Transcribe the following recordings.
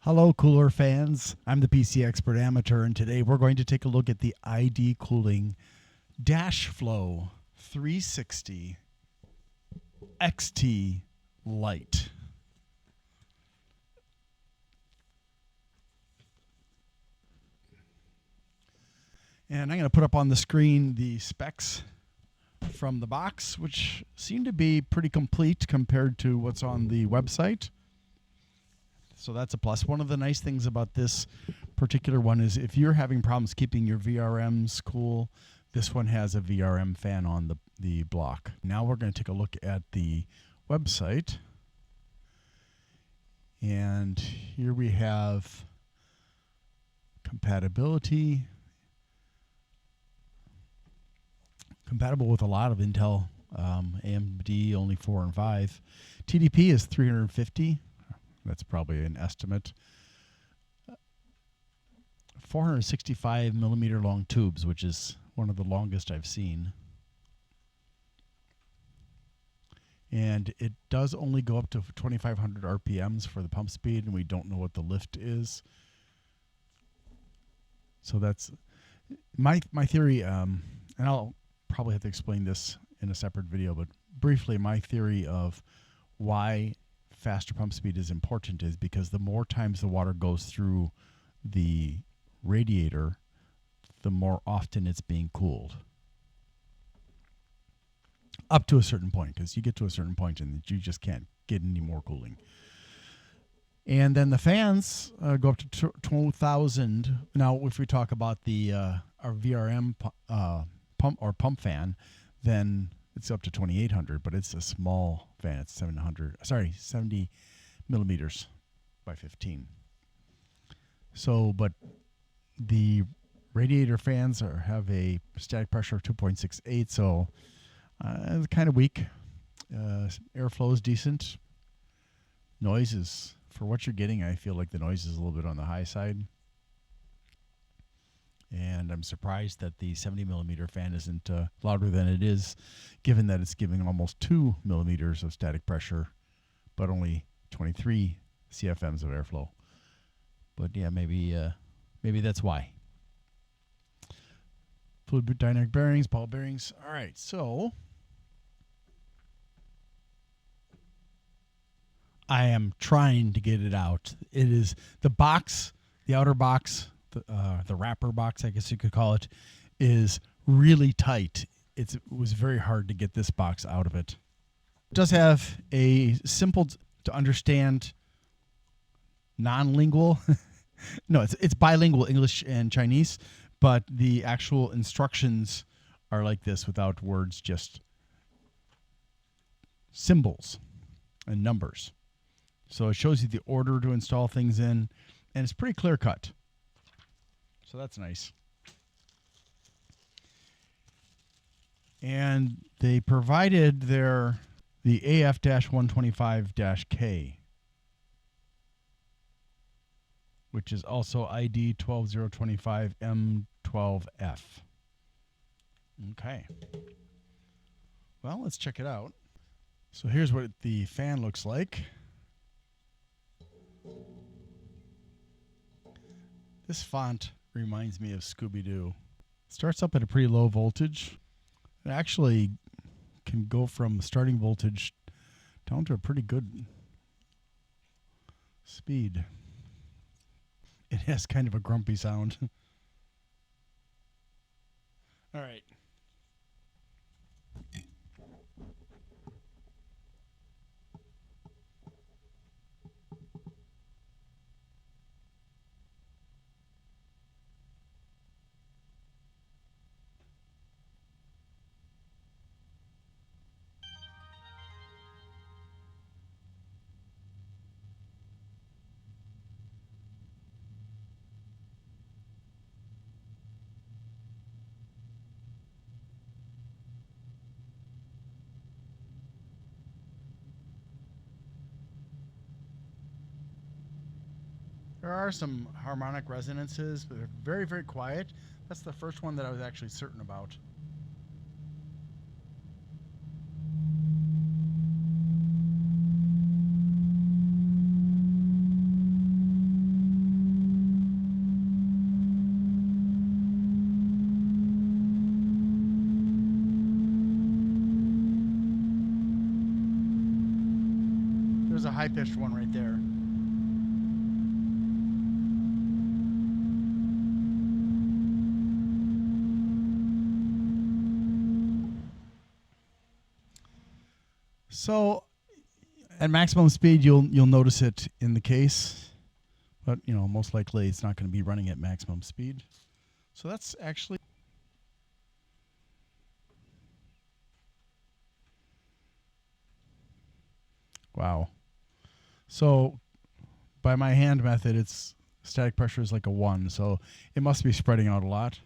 Hello, cooler fans. I'm the PC Expert Amateur, and today we're going to take a look at the ID Cooling DashFlow 360 XT Lite. And I'm going to put up on the screen the specs from the box, which seem to be pretty complete compared to what's on the website. So that's a plus. One of the nice things about this particular one is if you're having problems keeping your VRMs cool, this one has a VRM fan on the block. Now we're going to take a look at the website. And here we have compatibility. Compatible with a lot of Intel, AMD only 4 and 5. TDP is 350. That's probably an estimate. 465 millimeter long tubes, which is one of the longest I've seen. And it does only go up to 2,500 RPMs for the pump speed, and we don't know what the lift is. So that's my theory, and I'll probably have to explain this in a separate video, but briefly, my theory of why faster pump speed is important is because the more times the water goes through the radiator, the more often it's being cooled. Up to a certain point, because you get to a certain point and you just can't get any more cooling. And then the fans go up to 2,000. Now, if we talk about the our VRM pump fan, then it's up to 2,800, but it's a small fan. It's 70 millimeters by 15. So, but the radiator fans have a static pressure of 2.68, so it's kind of weak. Airflow is decent. Noise is, for what you're getting, I feel like the noise is a little bit on the high side. And I'm surprised that the 70 millimeter fan isn't louder than it is, given that it's giving almost 2 millimeters of static pressure, but only 23 CFMs of airflow. But yeah, maybe that's why. Fluid dynamic bearings, ball bearings. All right, so I am trying to get it out. It is the box, the outer box. The wrapper box, I guess you could call it, is really tight. It was very hard to get this box out of it. It does have a simple to understand non-lingual. No, it's bilingual, English and Chinese, but the actual instructions are like this without words, just symbols and numbers. So it shows you the order to install things in, and it's pretty clear cut. So that's nice. And they provided the AF-125-K, which is also ID 12025M12F. Okay. Well, let's check it out. So here's what the fan looks like. This font reminds me of Scooby-Doo. Starts up at a pretty low voltage. It actually can go from starting voltage down to a pretty good speed. It has kind of a grumpy sound. All right. There are some harmonic resonances, but they're very, very quiet. That's the first one that I was actually certain about. there's a high-pitched one right there. So at maximum speed, you'll notice it in the case, but most likely it's not going to be running at maximum speed. So that's actually wow. So by my hand method, its static pressure is like a 1, so it must be spreading out a lot,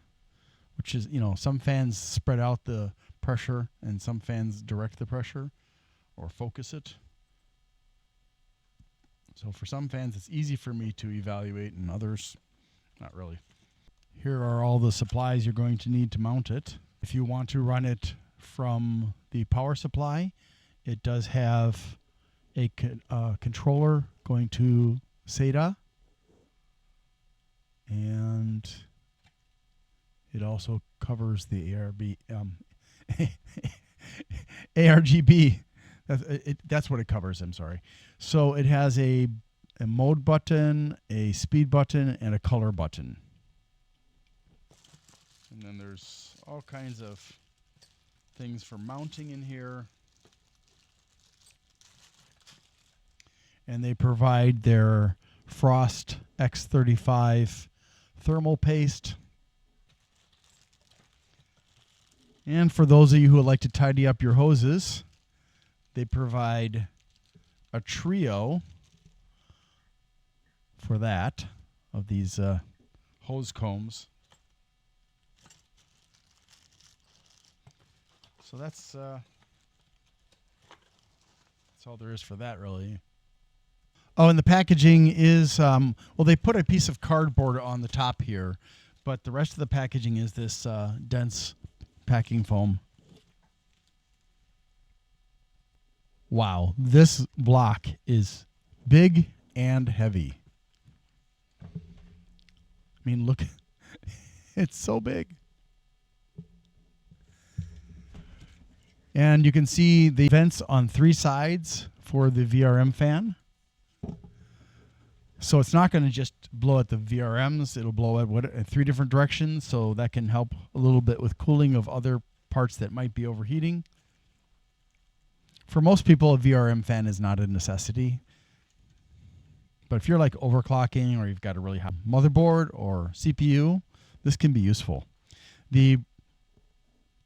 which is, some fans spread out the pressure and some fans direct the pressure or focus it. So for some fans, it's easy for me to evaluate, and others, not really. Here are all the supplies you're going to need to mount it. If you want to run it from the power supply, it does have a controller going to SATA, and it also covers the ARGB. That's what it covers, I'm sorry. So it has a mode button, a speed button, and a color button. And then there's all kinds of things for mounting in here. And they provide their Frost X35 thermal paste. And for those of you who would like to tidy up your hoses, they provide a trio for that of these hose combs. So that's all there is for that, really. Oh, and the packaging is, well, they put a piece of cardboard on the top here, but the rest of the packaging is this dense packing foam. Wow, this block is big and heavy. I mean, look, it's so big. And you can see the vents on 3 sides for the VRM fan. So it's not going to just blow at the VRMs. It'll blow at 3 different directions, so that can help a little bit with cooling of other parts that might be overheating. For most people, a VRM fan is not a necessity. But if you're like overclocking or you've got a really hot motherboard or CPU, this can be useful. The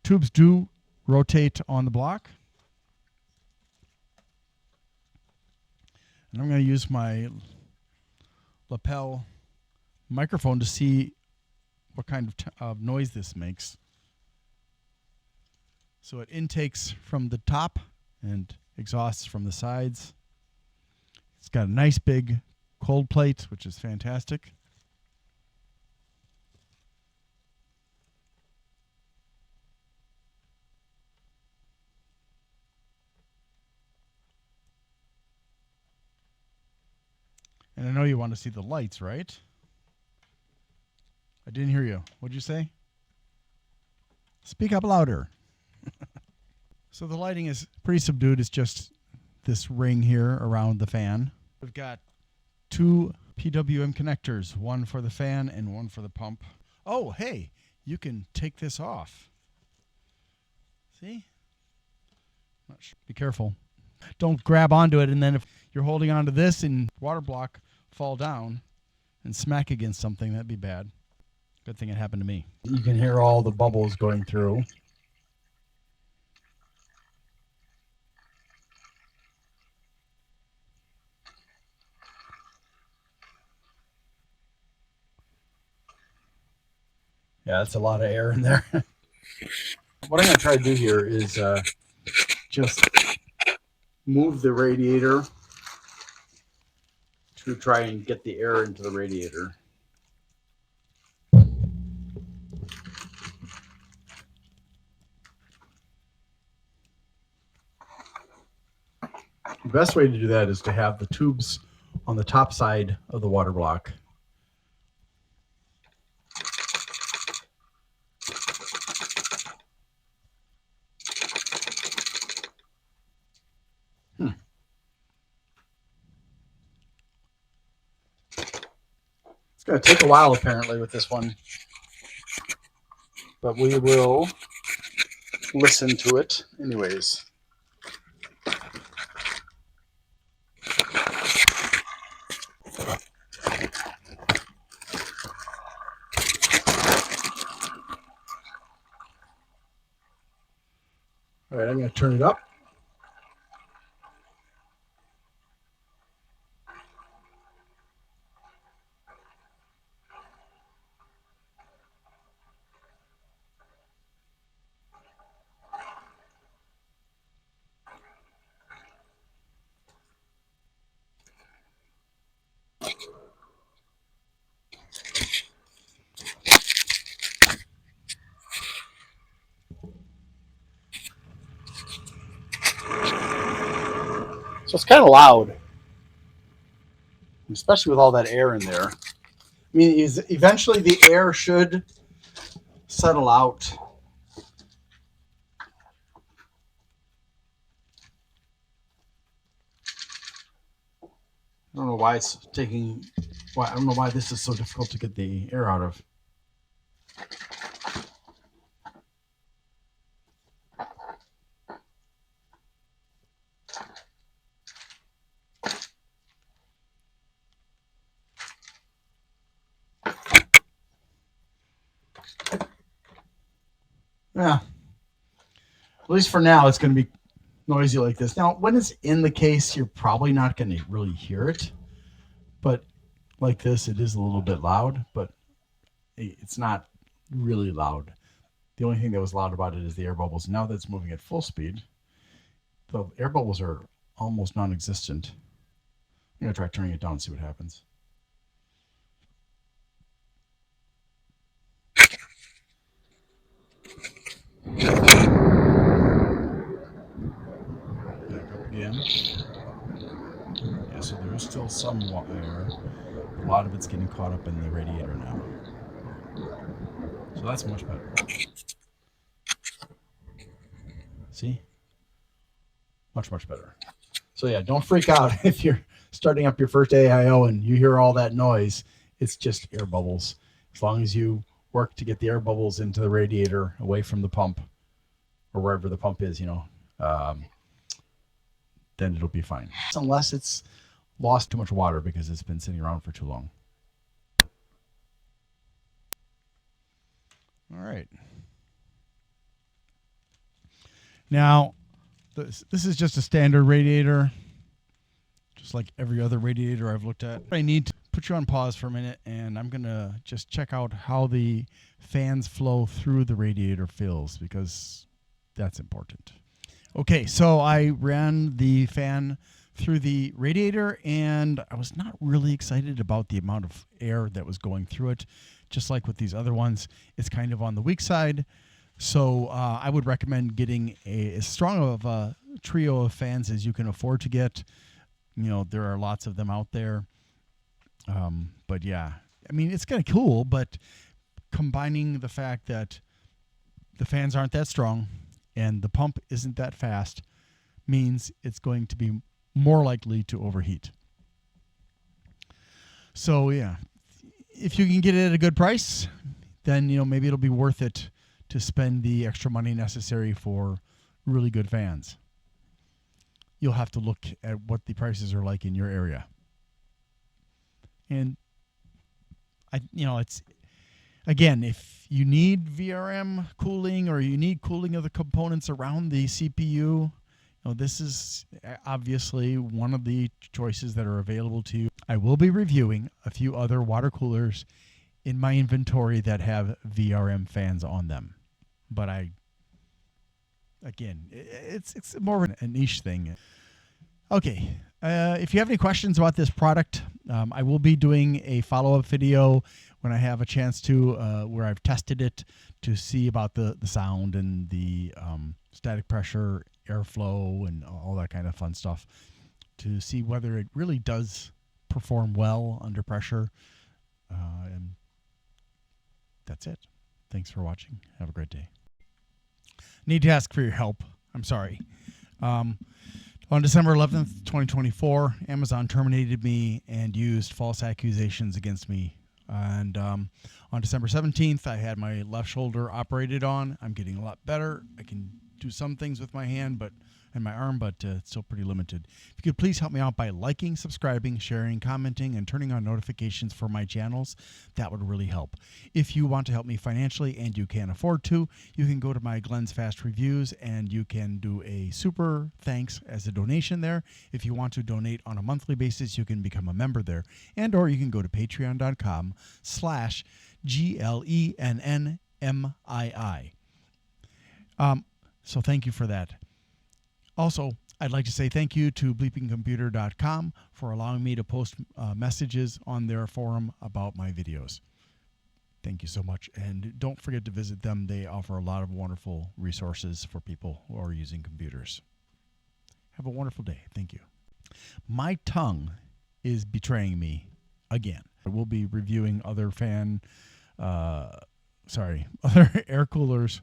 tubes do rotate on the block. And I'm going to use my lapel microphone to see what kind of noise this makes. So it intakes from the top and exhausts from the sides. It's got a nice big cold plate, which is fantastic. And I know you want to see the lights, right? I didn't hear you. What'd you say? Speak up louder. So the lighting is pretty subdued. It's just this ring here around the fan. We've got 2 PWM connectors, one for the fan and one for the pump. Oh, hey, you can take this off. See? Not sure. Be careful. Don't grab onto it, and then if you're holding onto this and water block fall down and smack against something, that'd be bad. Good thing it happened to me. You can hear all the bubbles going through. Yeah, that's a lot of air in there. What I'm going to try to do here is just move the radiator to try and get the air into the radiator. The best way to do that is to have the tubes on the top side of the water block. It's going to take a while apparently with this one, but we will listen to it anyways. All right, I'm going to turn it up. So it's kind of loud, especially with all that air in there. I mean, eventually the air should settle out. I don't know why it's taking. Why I don't know why this is so difficult to get the air out of. Yeah. At least for now, it's going to be noisy like this. Now, when it's in the case, you're probably not going to really hear it. But like this, it is a little bit loud, but it's not really loud. The only thing that was loud about it is the air bubbles. Now that it's moving at full speed, the air bubbles are almost non-existent. I'm going to try turning it down and see what happens. Back up again. Yeah, so there is still some air. A lot of it's getting caught up in the radiator now. So that's much better. See? Much, much better. So yeah, don't freak out if you're starting up your first AIO and you hear all that noise. It's just air bubbles. As long as you work to get the air bubbles into the radiator away from the pump or wherever the pump is, then it'll be fine. Unless it's lost too much water because it's been sitting around for too long. All right. Now, this is just a standard radiator, just like every other radiator I've looked at. I need to put you on pause for a minute, and I'm going to just check out how the fans flow through the radiator fills, because that's important. Okay, so I ran the fan through the radiator, and I was not really excited about the amount of air that was going through it. Just like with these other ones, it's kind of on the weak side. So I would recommend getting as strong of a trio of fans as you can afford to get. There are lots of them out there. But yeah, I mean, it's kind of cool, but combining the fact that the fans aren't that strong and the pump isn't that fast means it's going to be more likely to overheat. So yeah, if you can get it at a good price, then maybe it'll be worth it to spend the extra money necessary for really good fans. You'll have to look at what the prices are like in your area. And it's again, if you need VRM cooling or you need cooling of the components around the CPU, this is obviously one of the choices that are available to you. I will be reviewing a few other water coolers in my inventory that have VRM fans on them. But it's more of a niche thing. Okay, if you have any questions about this product, I will be doing a follow-up video when I have a chance to, where I've tested it to see about the sound and the static pressure, airflow, and all that kind of fun stuff, to see whether it really does perform well under pressure. And that's it. Thanks for watching. Have a great day. Need to ask for your help. I'm sorry. On December 11th, 2024, Amazon terminated me and used false accusations against me And on December 17th, I had my left shoulder operated on. I'm getting a lot better. I can do some things with my hand and my arm, but it's still pretty limited. If you could please help me out by liking, subscribing, sharing, commenting, and turning on notifications for my channels, that would really help. If you want to help me financially and you can afford to, you can go to my Glenn's Fast Reviews and you can do a super thanks as a donation there. If you want to donate on a monthly basis, you can become a member there. And or you can go to patreon.com/GLENNMII. So thank you for that. Also, I'd like to say thank you to bleepingcomputer.com for allowing me to post messages on their forum about my videos. Thank you so much. And don't forget to visit them. They offer a lot of wonderful resources for people who are using computers. Have a wonderful day. Thank you. My tongue is betraying me again. I will be reviewing other other air coolers.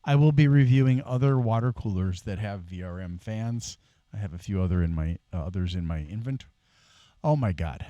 I will be reviewing other water coolers that have VRM fans. I have a few others in my inventory. Oh my God.